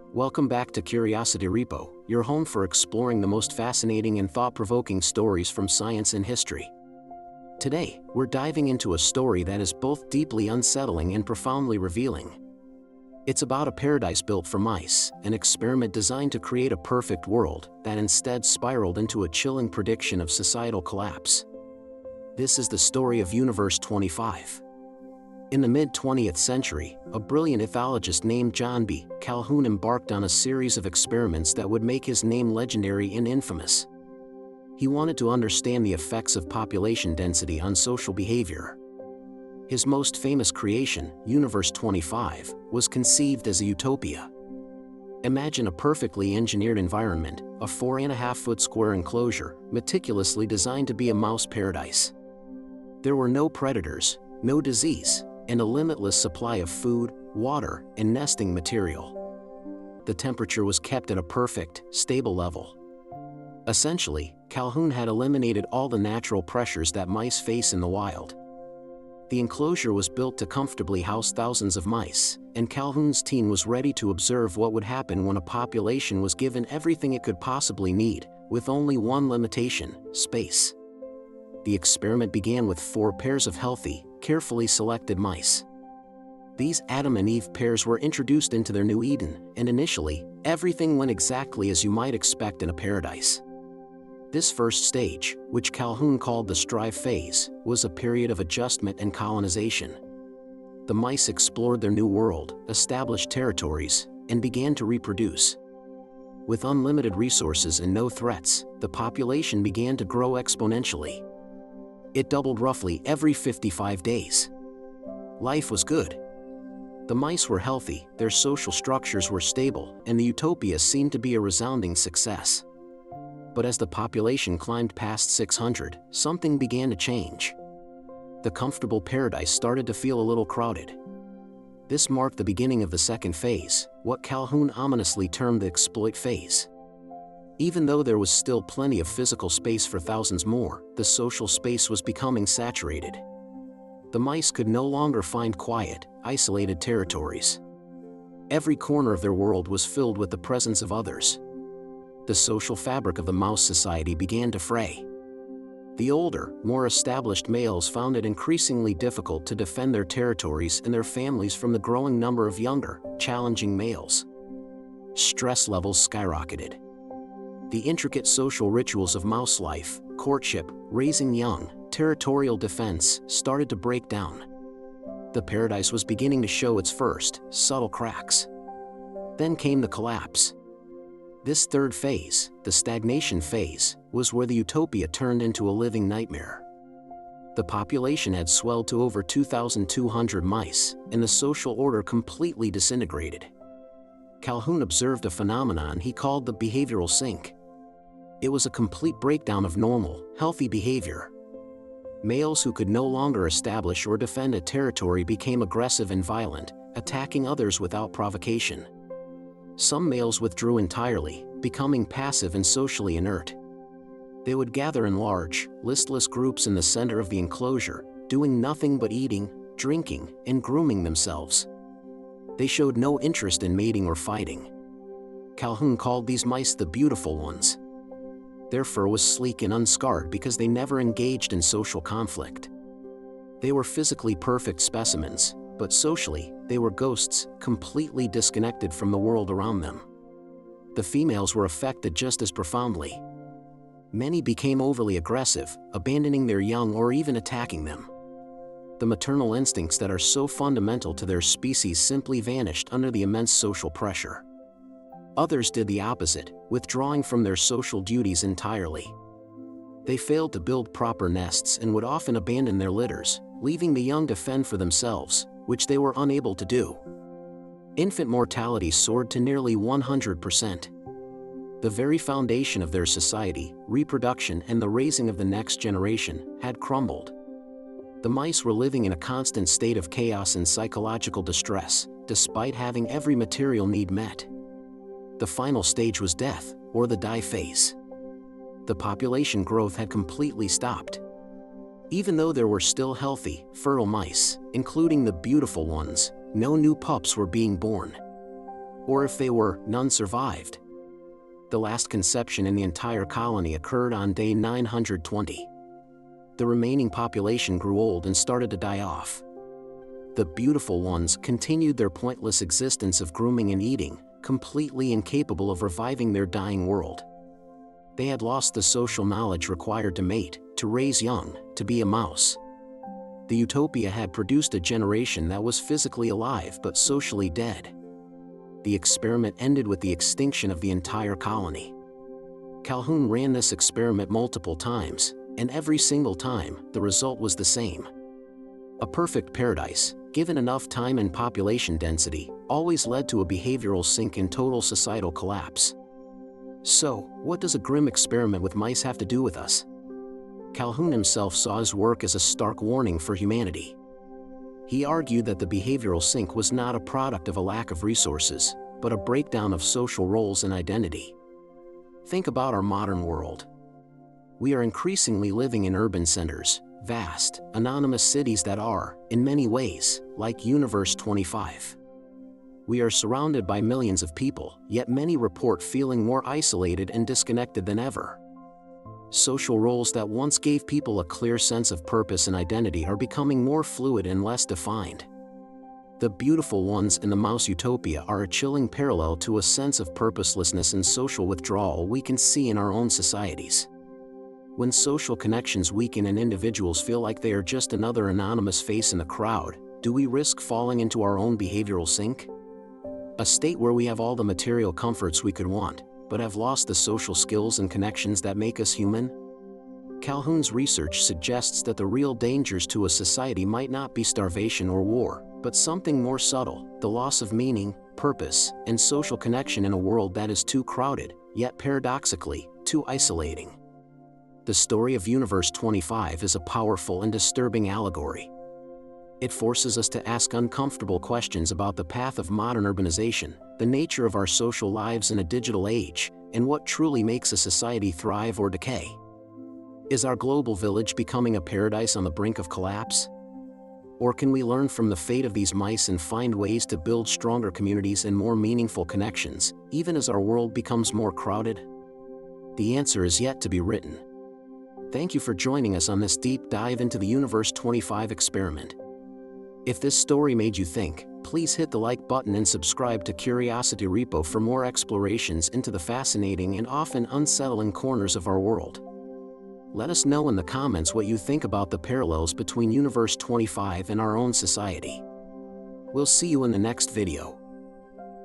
Welcome back to Curiosity Repo, your home for exploring the most fascinating and thought-provoking stories from science and history. Today, we're diving into a story that is both deeply unsettling and profoundly revealing. It's about a paradise built for mice, an experiment designed to create a perfect world that instead spiraled into a chilling prediction of societal collapse. This is the story of Universe 25. In the mid-20th century, a brilliant ethologist named John B. Calhoun embarked on a series of experiments that would make his name legendary and infamous. He wanted to understand the effects of population density on social behavior. His most famous creation, Universe 25, was conceived as a utopia. Imagine a perfectly engineered environment, a 4.5-foot square enclosure, meticulously designed to be a mouse paradise. There were no predators, no disease, and a limitless supply of food, water, and nesting material. The temperature was kept at a perfect, stable level. Essentially, Calhoun had eliminated all the natural pressures that mice face in the wild. The enclosure was built to comfortably house thousands of mice, and Calhoun's team was ready to observe what would happen when a population was given everything it could possibly need, with only one limitation: space. The experiment began with 4 pairs of healthy, carefully selected mice. These Adam and Eve pairs were introduced into their new Eden, and initially, everything went exactly as you might expect in a paradise. This first stage, which Calhoun called the strive phase, was a period of adjustment and colonization. The mice explored their new world, established territories, and began to reproduce. With unlimited resources and no threats, the population began to grow exponentially. It doubled roughly every 55 days. Life was good. The mice were healthy, their social structures were stable, and the utopia seemed to be a resounding success. But as the population climbed past 600, something began to change. The comfortable paradise started to feel a little crowded. This marked the beginning of the second phase, what Calhoun ominously termed the exploit phase. Even though there was still plenty of physical space for thousands more, the social space was becoming saturated. The mice could no longer find quiet, isolated territories. Every corner of their world was filled with the presence of others. The social fabric of the mouse society began to fray. The older, more established males found it increasingly difficult to defend their territories and their families from the growing number of younger, challenging males. Stress levels skyrocketed. The intricate social rituals of mouse life, courtship, raising young, territorial defense, started to break down. The paradise was beginning to show its first, subtle cracks. Then came the collapse. This third phase, the stagnation phase, was where the utopia turned into a living nightmare. The population had swelled to over 2,200 mice, and the social order completely disintegrated. Calhoun observed a phenomenon he called the behavioral sink. It was a complete breakdown of normal, healthy behavior. Males who could no longer establish or defend a territory became aggressive and violent, attacking others without provocation. Some males withdrew entirely, becoming passive and socially inert. They would gather in large, listless groups in the center of the enclosure, doing nothing but eating, drinking, and grooming themselves. They showed no interest in mating or fighting. Calhoun called these mice the beautiful ones. Their fur was sleek and unscarred because they never engaged in social conflict. They were physically perfect specimens, but socially, they were ghosts, completely disconnected from the world around them. The females were affected just as profoundly. Many became overly aggressive, abandoning their young or even attacking them. The maternal instincts that are so fundamental to their species simply vanished under the immense social pressure. Others did the opposite, withdrawing from their social duties entirely. They failed to build proper nests and would often abandon their litters, leaving the young to fend for themselves, which they were unable to do. Infant mortality soared to nearly 100%. The very foundation of their society, reproduction and the raising of the next generation, had crumbled. The mice were living in a constant state of chaos and psychological distress, despite having every material need met. The final stage was death, or the die phase. The population growth had completely stopped. Even though there were still healthy, fertile mice, including the beautiful ones, no new pups were being born. Or if they were, none survived. The last conception in the entire colony occurred on day 920. The remaining population grew old and started to die off. The beautiful ones continued their pointless existence of grooming and eating, completely incapable of reviving their dying world. They had lost the social knowledge required to mate, to raise young, to be a mouse. The Utopia had produced a generation that was physically alive but socially dead. The experiment ended with the extinction of the entire colony. Calhoun ran this experiment multiple times, and every single time, the result was the same. A perfect paradise, given enough time and population density, always led to a behavioral sink and total societal collapse. So, what does a grim experiment with mice have to do with us? Calhoun himself saw his work as a stark warning for humanity. He argued that the behavioral sink was not a product of a lack of resources, but a breakdown of social roles and identity. Think about our modern world. We are increasingly living in urban centers, vast, anonymous cities that are, in many ways, like Universe 25. We are surrounded by millions of people, yet many report feeling more isolated and disconnected than ever. Social roles that once gave people a clear sense of purpose and identity are becoming more fluid and less defined. The beautiful ones in the mouse utopia are a chilling parallel to a sense of purposelessness and social withdrawal we can see in our own societies. When social connections weaken and individuals feel like they are just another anonymous face in the crowd, do we risk falling into our own behavioral sink? A state where we have all the material comforts we could want, but have lost the social skills and connections that make us human? Calhoun's research suggests that the real dangers to a society might not be starvation or war, but something more subtle, the loss of meaning, purpose, and social connection in a world that is too crowded, yet paradoxically, too isolating. The story of Universe 25 is a powerful and disturbing allegory. It forces us to ask uncomfortable questions about the path of modern urbanization, the nature of our social lives in a digital age, and what truly makes a society thrive or decay. Is our global village becoming a paradise on the brink of collapse? Or can we learn from the fate of these mice and find ways to build stronger communities and more meaningful connections, even as our world becomes more crowded? The answer is yet to be written. Thank you for joining us on this deep dive into the Universe 25 experiment. If this story made you think, please hit the like button and subscribe to Curiosity Repo for more explorations into the fascinating and often unsettling corners of our world. Let us know in the comments what you think about the parallels between Universe 25 and our own society. We'll see you in the next video.